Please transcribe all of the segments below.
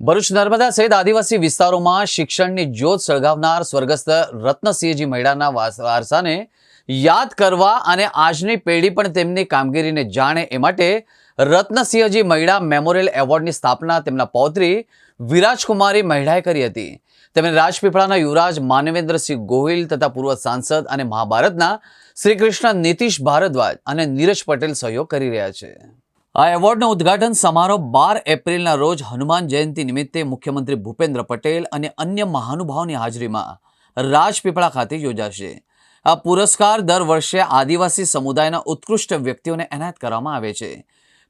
ભરૂચ નર્મદા સહિત આદિવાસી વિસ્તારોમાં શિક્ષણની જ્યોત સળગાવનાર સ્વર્ગસ્થ રત્નસિંહજી મૈડાના વારસાને યાદ કરવા અને આજની પેઢી પણ તેમની કામગીરીને જાણે એ માટે રત્નસિંહજી મૈડા મેમોરિયલ એવોર્ડની સ્થાપના તેમના પૌત્રી વિરાજકુમારી મૈડાએ કરી હતી। તેમણે રાજપીપળાના યુવરાજ માનવેન્દ્રસિંહ ગોહિલ તથા પૂર્વ સાંસદ અને મહાભારતના શ્રી કૃષ્ણ નીતિશ ભારદ્વાજ અને નીરજ પટેલ સહયોગ કરી રહ્યા છે। આ એવોર્ડનો ઉદ્ઘાટન સમારોહ 12 એપ્રિલના રોજ હનુમાન જયંતિ નિમિત્તે મુખ્યમંત્રી ભૂપેન્દ્ર પટેલ અને અન્ય મહાનુભાવોની હાજરીમાં રાજપીપળા ખાતે યોજાશે। આ પુરસ્કાર દર વર્ષે આદિવાસી સમુદાયના ઉત્કૃષ્ટ વ્યક્તિઓને એનાયત કરવામાં આવે છે।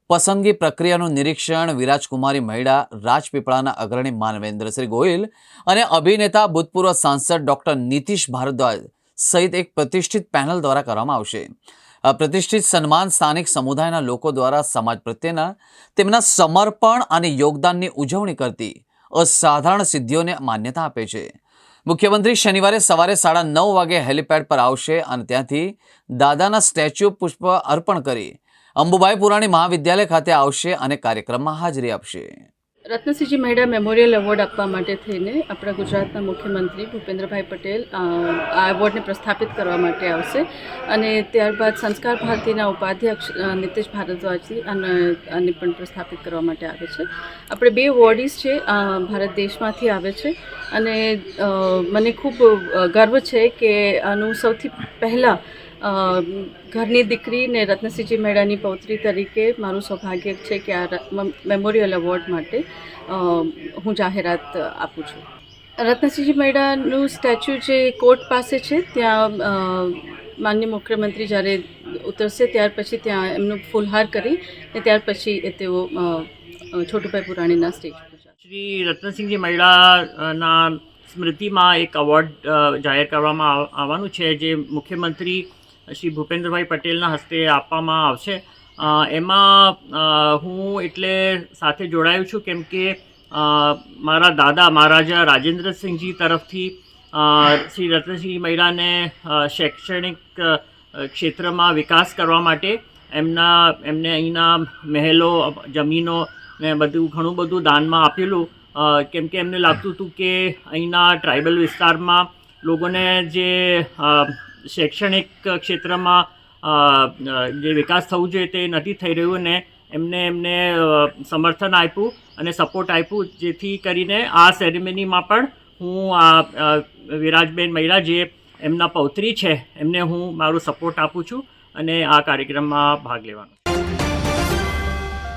પસંદગી પ્રક્રિયાનું નિરીક્ષણ વિરાજકુમારી મૈડા, રાજપીપળાના અગ્રણી માનવેન્દ્રસિંહ ગોહિલ અને અભિનેતા ભૂતપૂર્વ સાંસદ ડોક્ટર નીતિશ ભારદ્વાજ સહિત એક પ્રતિષ્ઠિત પેનલ દ્વારા કરવામાં આવશે। આ પ્રતિષ્ઠિત સન્માન સ્થાનિક સમુદાયના લોકો દ્વારા સમાજ પ્રત્યેના તેમના સમર્પણ અને યોગદાનની ઉજવણી કરતી અસાધારણ સિદ્ધિઓને માન્યતા આપે છે। મુખ્યમંત્રી શનિવારે સવારે 9:30 વાગે હેલીપેડ પર આવશે અને ત્યાંથી દાદાના સ્ટેચ્યુ પુષ્પ અર્પણ કરી અંબુબાઈ પુરાણી મહાવિદ્યાલય ખાતે આવશે અને કાર્યક્રમમાં હાજરી આપશે। રત્નસિંહજી મૈડા મેમોરિયલ એવોર્ડ આપવા માટે થઈને આપણા ગુજરાતના મુખ્યમંત્રી ભૂપેન્દ્રભાઈ પટેલ આ એવોર્ડને પ્રસ્થાપિત કરવા માટે આવશે અને ત્યારબાદ સંસ્કાર ભારતીના ઉપાધ્યક્ષ નીતિશ ભારદ્વાજજી અને પણ પ્રસ્થાપિત કરવા માટે આવે છે। આપણે 2 એવોર્ડીઝ છે ભારત દેશમાંથી આવે છે અને મને ખૂબ ગર્વ છે કે આનું સૌથી પહેલાં ઘરની દીકરી ને રત્નસિંહજી મૈડાની પૌત્રી તરીકે મારું સૌભાગ્ય છે કે આ મેમોરિયલ એવોર્ડ માટે હું જાહેરાત આપું છું। રત્નસિંહજી મૈડાનું સ્ટેચ્યુ જે કોર્ટ પાસે છે ત્યાં માનનીય મુખ્યમંત્રી જ્યારે ઉતરશે ત્યાર પછી ત્યાં એમનું ફૂલહાર કરી ને ત્યાર પછી તેઓ છોટુભાઈ પુરાણીના સ્ટેજ પર જશે। શ્રી રત્નસિંહજી મૈડાના સ્મૃતિમાં એક એવોર્ડ જાહેર કરવામાં આવવાનું છે જે મુખ્યમંત્રી શ્રી ભૂપેન્દ્રભાઈ પટેલના હસ્તે આપવામાં આવશે। એમાં હું એટલે સાથે જોડાયો છું કેમ કે મારા દાદા મહારાજા રાજેન્દ્રસિંહજી તરફથી શ્રી રત્નસિંહજી મૈડાને શૈક્ષણિક ક્ષેત્રમાં વિકાસ કરવા માટે એમને અહીંના મહેલો, જમીનો ને બધું ઘણું બધું દાનમાં આપેલું કેમ કે એમને લાગતું હતું કે અહીંના ટ્રાઇબલ વિસ્તારમાં લોકોને જે શૈક્ષણિક ક્ષેત્રમાં જે વિકાસ થવું જોઈએ તે નથી થઈ રહ્યું ને એમને સમર્થન આપ્યું અને સપોર્ટ આપ્યું જેથી કરીને આ સેરેમનીમાં પણ હું આ વિરાજબેન મૈડા જે એમના પૌત્રી છે એમને હું મારો સપોર્ટ આપું છું અને આ કાર્યક્રમમાં ભાગ લેવાનો છું।